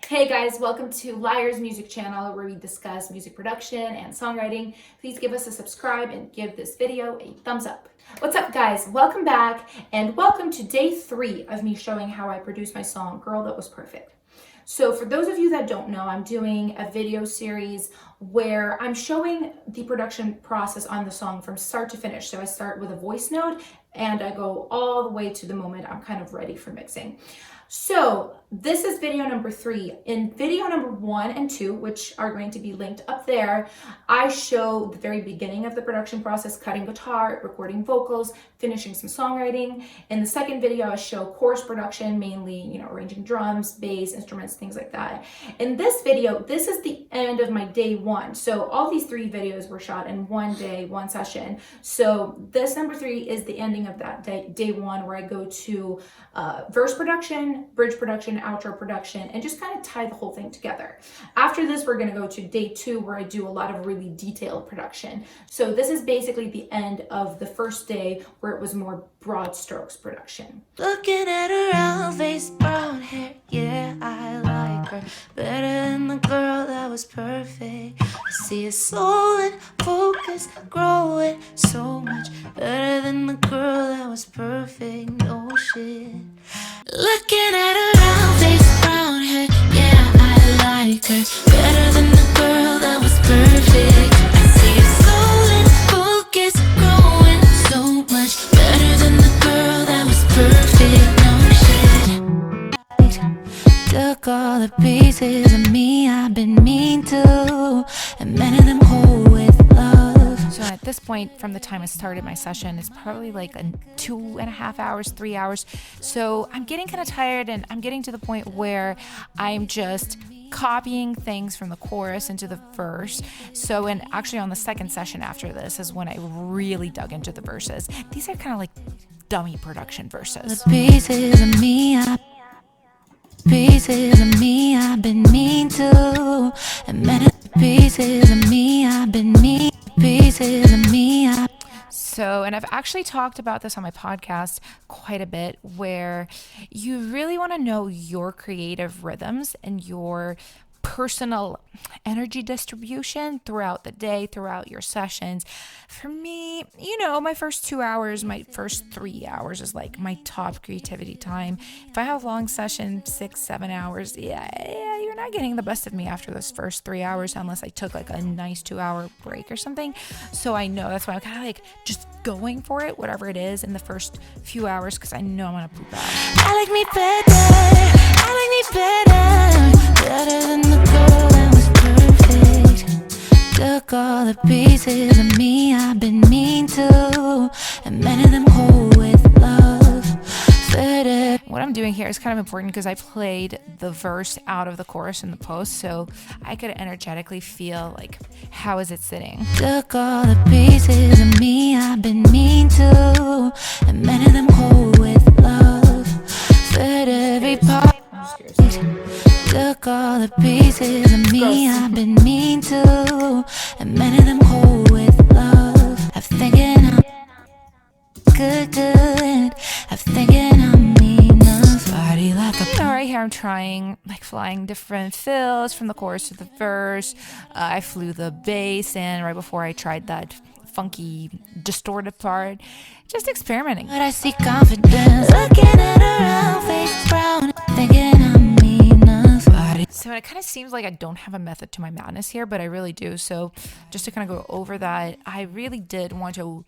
Hey guys, welcome to LYRE's music channel where we discuss music production and songwriting. Please give us a subscribe and give this video a thumbs up. What's up guys? Welcome back and welcome to day 3 of me showing how I produced my song, Girl That Was Perfect. So for those of you that don't know, I'm doing a video series where I'm showing the production process on the song from start to finish. So I start with a voice note and I go all the way to the moment I'm kind of ready for mixing. So this is video number 3. In video number 1 and 2, which are going to be linked up there, I show the very beginning of the production process, cutting guitar, recording vocals, finishing some songwriting. In the second video, I show chorus production, mainly, arranging drums, bass, instruments, things like that. In this video, this is the end of my day 1. So all these 3 videos were shot in one day, one session. So this number 3 is the ending of that day 1, where I go to verse production, bridge production, outro production, and just kind of tie the whole thing together. After this, we're going to go to day 2, where I do a lot of really detailed production. So this is basically the end of the first day, where it was more broad strokes production. Looking at her round face, brown hair, yeah, I like her better than the girl that was perfect. I see her soul and focus growing so much better than the girl that was perfect. No shit. Looking at her round face, brown hair, yeah, I like her better than the girl that was perfect. I see her soul and focus growing so much better than the girl that was perfect. No shit. Took all the pieces of me I've been mean to, and many of them hold with love. So at this point, from the time I started my session, it's probably like 2.5 hours, 3 hours. So I'm getting kind of tired, and I'm getting to the point where I'm just copying things from the chorus into the verse. So, and actually on the second session after this is when I really dug into the verses. These are kind of like dummy production verses. The pieces of me I've been mean to, and many pieces of me I've been mean. Pieces of me. So, and I've actually talked about this on my podcast quite a bit, where you really want to know your creative rhythms and your personal energy distribution throughout the day, throughout your sessions. For me, my first 2 hours, my first 3 hours is like my top creativity time. If I have long sessions, 6-7 hours, yeah, you're not getting the best of me after those first 3 hours unless I took like a nice 2-hour break or something. So I know that's why I'm kind of like just going for it, whatever it is, in the first few hours, because I know I'm gonna poop out. I like me better than the girl that was perfect. Took all the pieces of me I've been mean to, and many of them hold with love. What I'm doing here is kind of important because I played the verse out of the chorus in the post, so I could energetically feel like, how is it sitting? Took all the pieces of me I've been mean to, and many of them hold with love. Fed every part. Took all the pieces of me I've been mean to, and many of them hold with love. I'm thinking I'm good. I'm thinking I'm mean enough. Party like a Right here I'm trying like flying different fills from the chorus to the verse. I flew the bass in right before I tried that funky distorted part. Just experimenting. But I see confidence. Looking at her round face, brown, thinking I'm mean enough. So it kind of seems like I don't have a method to my madness here, but I really do. So just to kind of go over that, I really did want to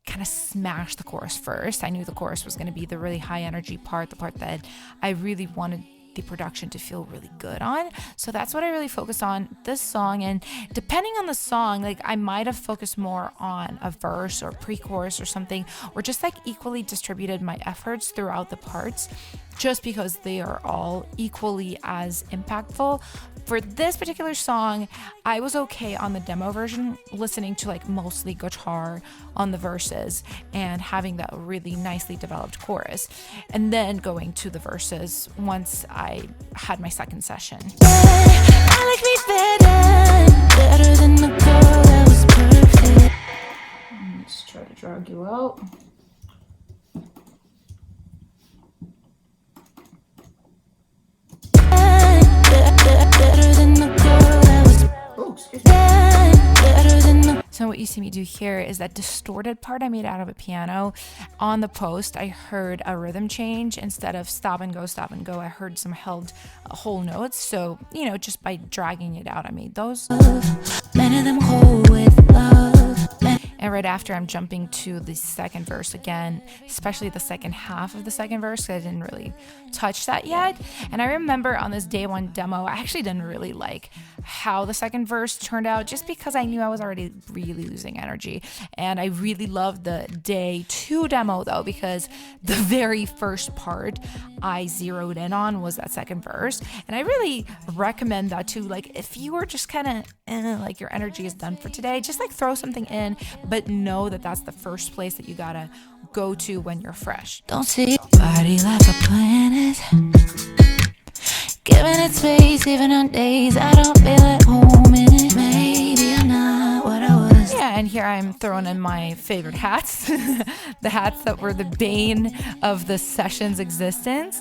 kind of smash the chorus first. I knew the chorus was going to be the really high energy part, the part that I really wanted the production to feel really good on. So that's what I really focused on this song. And depending on the song, like I might have focused more on a verse or pre-chorus or something, or just like equally distributed my efforts throughout the parts, just because they are all equally as impactful. For this particular song, I was okay on the demo version listening to like mostly guitar on the verses and having that really nicely developed chorus, and then going to the verses once I had my second session. I like me better than the girl that was perfect. Let's try to drag you out. you see me do here is that distorted part I made out of a piano. On the post, I heard a rhythm change. Instead of stop and go, I heard some held whole notes. So, you know, just by dragging it out, I made those. Many of them hold with love. And right after, I'm jumping to the second verse again, especially the second half of the second verse, because I didn't really touch that yet. And I remember on this day one demo, I actually didn't really like how the second verse turned out, just because I knew I was already really losing energy. And I really loved the day two demo though, because the very first part I zeroed in on was that second verse. And I really recommend that too. Like if you were just kind of like your energy is done for today, just like throw something in, but know that that's the first place that you gotta go to when you're fresh. Don't see your body like a planet, giving it space even on days I don't feel at home in it. Maybe I'm not what I was. Yeah, and here I'm throwing in my favorite hats, the hats that were the bane of the session's existence.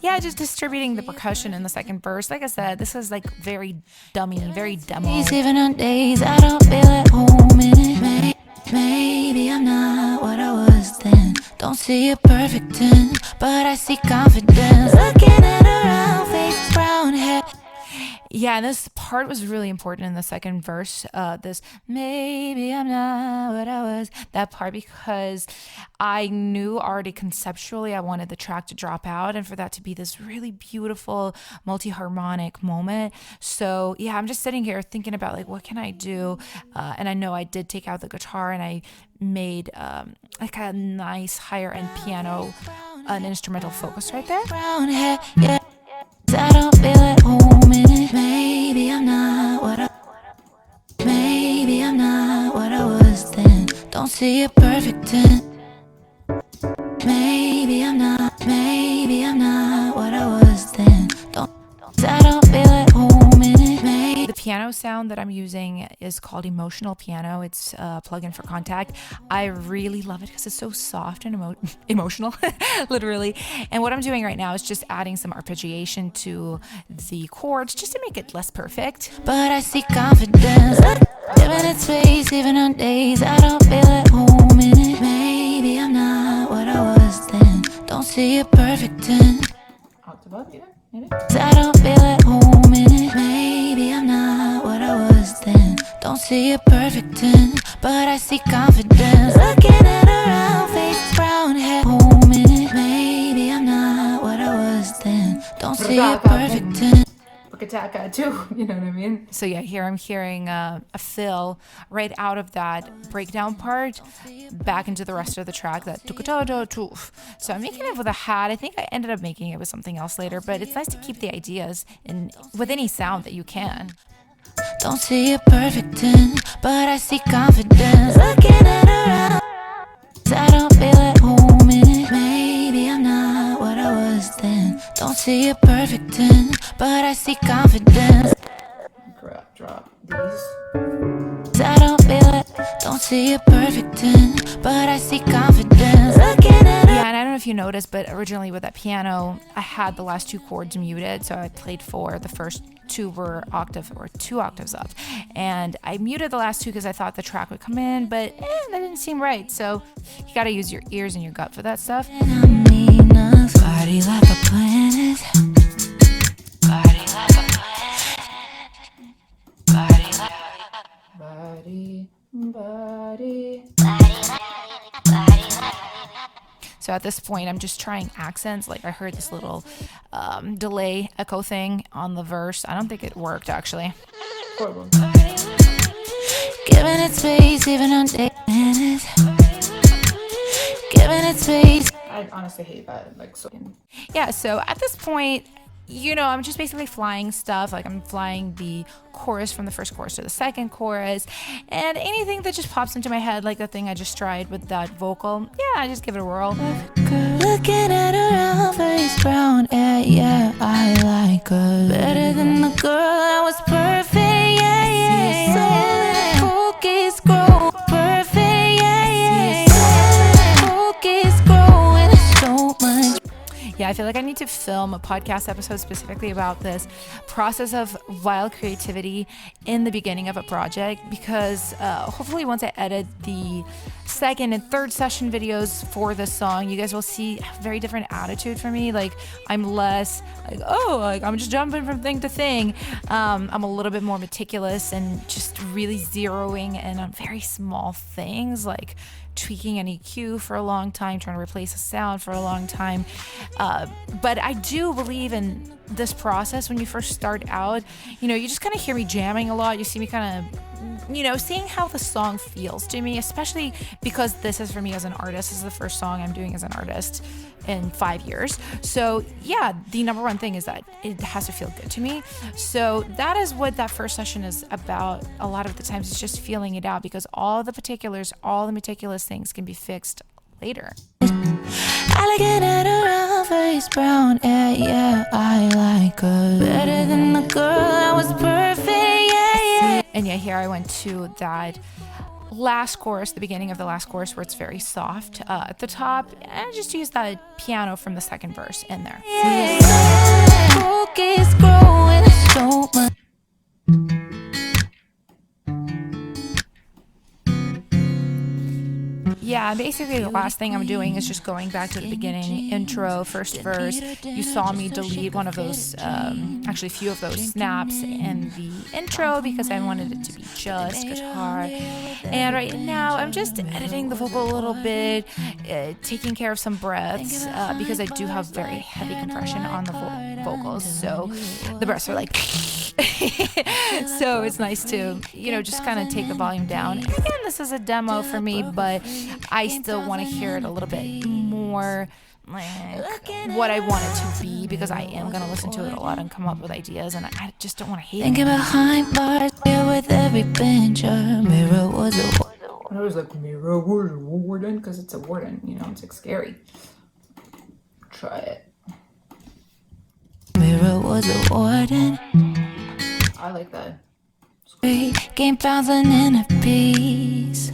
Yeah, just distributing the percussion in the second verse. Like I said, this is like very dummy, very demo. Even on days I don't feel at home in it. Maybe I'm not what I was then. Don't see a perfect 10, but I see confidence. Looking at her round face, brown hair. Yeah, and this part was really important in the second verse. This maybe I'm not what I was, that part, because I knew already conceptually I wanted the track to drop out and for that to be this really beautiful multi-harmonic moment. So yeah, I'm just sitting here thinking about like, what can I do? And I know I did take out the guitar and I made like a nice higher end piano, an instrumental focus right there. Brown hair, yeah. I don't feel at home in it. Maybe I'm not what I was then. Don't see a perfect 10. Maybe I'm not what I was then. I don't feel at home in it. The piano sound that I'm using is called Emotional Piano. It's a plugin for Contact. I really love it because it's so soft and emotional, literally. And what I'm doing right now is just adding some arpeggiation to the chords just to make it less perfect. But I see confidence, giving it space even on days I don't feel at home in it. Maybe I'm not what I was then. Don't see a perfect 10. Octave up, yeah. I don't feel at home in it. Maybe I'm not what I was then. Don't see a perfect 10, but I see confidence. Looking at her round face, brown hair, home in it. Maybe I'm not what I was then. Don't see a perfect 10. Too, you know what I mean? So yeah, here I'm hearing a fill right out of that breakdown part back into the rest of the track, that so I'm making it with a hat. I think I ended up making it with something else later, but it's nice to keep the ideas in with any sound that you can. Don't see a perfect 10, but I see confidence. Looking at her eyes, I don't feel at home in it. Maybe I'm not what I was then. Don't see a perfect 10, but I see confidence. Drop these. I don't feel it. Don't see a perfect 10, but I see confidence. Looking at her. Yeah, and I don't know if you noticed, but originally with that piano, I had the last two chords muted, so I played 4. The first 2 were two octaves up, and I muted the last 2 because I thought the track would come in, but that didn't seem right. So you got to use your ears and your gut for that stuff. Body like a planet. Body like a planet. Body like Body. So at this point, I'm just trying accents. Like I heard this little delay echo thing on the verse. I don't think it worked actually. Giving it space even on days. Giving it space. I honestly hate that. Like so. Yeah. So at this point, you know, I'm just basically flying stuff. Like I'm flying the chorus from the first chorus to the second chorus, and anything that just pops into my head, like the thing I just tried with that vocal. Yeah, I just give it a whirl. Looking at her round face, brown hair, yeah, I like her better than the girl that was perfect. Yeah, yeah, yeah. Focus, grow, perfect. Yeah, yeah, yeah. Focus, growing so much. Yeah, I feel like I need to film a podcast episode specifically about this process of wild creativity in the beginning of a project, because hopefully once I edit the second and third session videos for this song, you guys will see a very different attitude for me. Like, I'm less like, oh, like I'm just jumping from thing to thing. I'm a little bit more meticulous and just really zeroing in on very small things, like tweaking an EQ for a long time, trying to replace a sound for a long time. But I do believe in this process when you first start out. You know, you just kind of hear me jamming a lot. You see me kind of, you know, seeing how the song feels to me, especially because this is for me as an artist. This is the first song I'm doing as an artist in 5 years. So yeah, the number one thing is that it has to feel good to me. So that is what that first session is about. A lot of the times it's just feeling it out, because all the particulars, all the meticulous things can be fixed later. I like it at her round face, brown hair, yeah, I like her better than the girl that was perfect, yeah, yeah. And yeah, here I went to that last chorus, the beginning of the last chorus, where it's very soft at the top, and I just used that piano from the second verse in there. Focus growing so much. Yeah, basically the last thing I'm doing is just going back to the beginning, intro, first verse. You saw me delete one of those, actually a few of those snaps in the intro because I wanted it to be just guitar. And right now I'm just editing the vocal a little bit, taking care of some breaths, because I do have very heavy compression on the vocals. So the breaths are like... So it's nice to, you know, just kind of take the volume down. And again, this is a demo for me, but I still want to hear it a little bit more like what I want it to be, because I am going to listen to it a lot and come up with ideas, and I just don't want to hate it. Thinking behind bars, here with every pincher, mirror was a I was like, mirror was a warden, because it's a warden, you know, it's like scary. Try it. mirror was a warden. I like that. Game bouncing in a piece.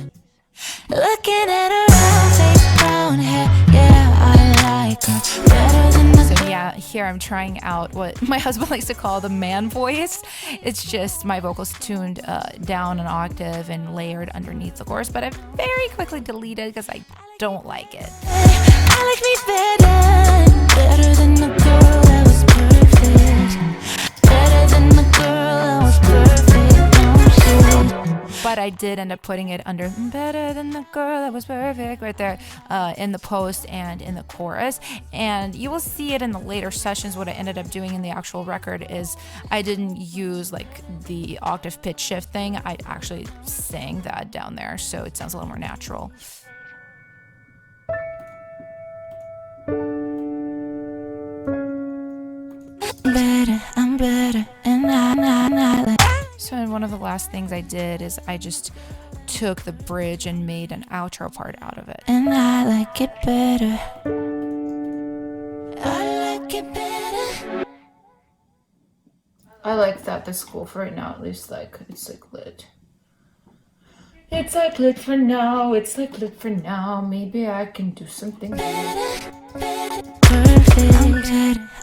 Looking at her round face, brown hair, yeah, I like her better than the... So yeah, here I'm trying out what my husband likes to call the man voice. It's just my vocals tuned down an octave and layered underneath the chorus, but I very quickly deleted because I don't like it. I like me better than the girl that was perfect, better than the girl that was perfect. But I did end up putting it under better than the girl that was perfect right there in the post and in the chorus. And you will see it in the later sessions. What I ended up doing in the actual record is I didn't use like the octave pitch shift thing. I actually sang that down there, so it sounds a little more natural. I'm better, and I like... So one of the last things I did is I just took the bridge and made an outro part out of it. And I like it better. I like it better. I like that the school for right now, at least, like, it's like lit. It's like lit for now, it's like lit for now. Maybe I can do something Perfect.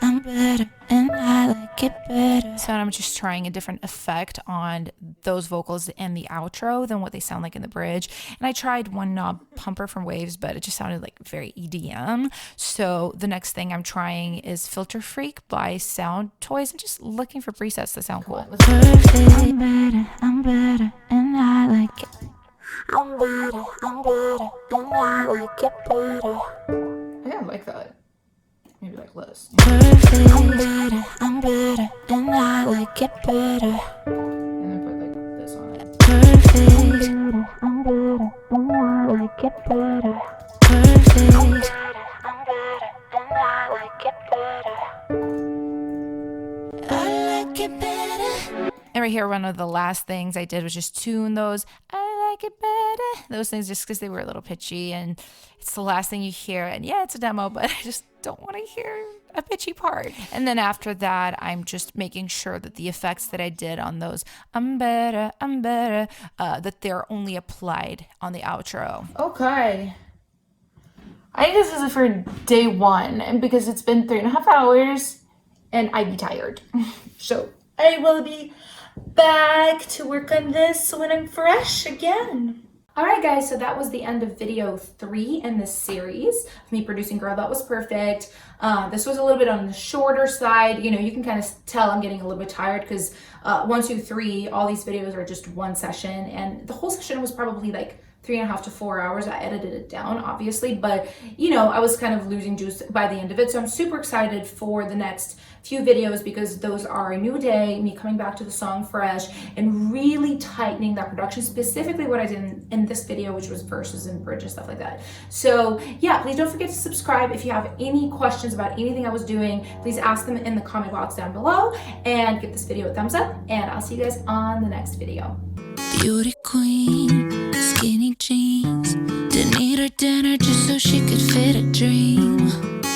I'm better, and I like it better. So I'm just trying a different effect on those vocals in the outro than what they sound like in the bridge. And I tried one knob pumper from Waves, but it just sounded like very EDM. So the next thing I'm trying is Filter Freak by Sound Toys. I'm just looking for presets that sound cool. Perfect. I'm better, and I like it. I'm better, and I like it better. Yeah, I like that. Maybe like less. Perfect. I'm better, and I like it better. And then put like this on it. Perfect. I'm better, and I like it better. Perfect. I'm better, and I like it better. I like it better. And right here, one of the last things I did was just tune those I like it better, those things, just because they were a little pitchy, and it's the last thing you hear. And yeah, it's a demo, but I just don't want to hear a pitchy part. And then after that, I'm just making sure that the effects that I did on those I'm better, that they're only applied on the outro. Okay. I think this is for day 1, and because it's been 3.5 hours and I'd be tired. So I will be back to work on this when I'm fresh again. Alright guys, so that was the end of video 3 in this series of me producing Girl That Was Perfect. This was a little bit on the shorter side. You know, you can kind of tell I'm getting a little bit tired because 1, 2, 3, all these videos are just one session, and the whole session was probably like 3.5 to 4 hours. I edited it down, obviously, but you know, I was kind of losing juice by the end of it. So I'm super excited for the next few videos because those are a new day, me coming back to the song fresh and really tightening that production, specifically what I did in this video, which was verses and bridges, stuff like that. So yeah, please don't forget to subscribe. If you have any questions about anything I was doing, please ask them in the comment box down below, and give this video a thumbs up, and I'll see you guys on the next video. Beauty queen, skinny jeans, didn't eat her dinner just so she could fit a dream.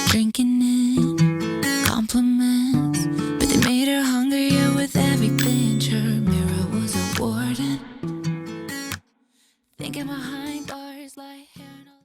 Drinking in compliments, but they made her hungrier with every pinch. Her mirror was a warden, thinking behind bars like hair.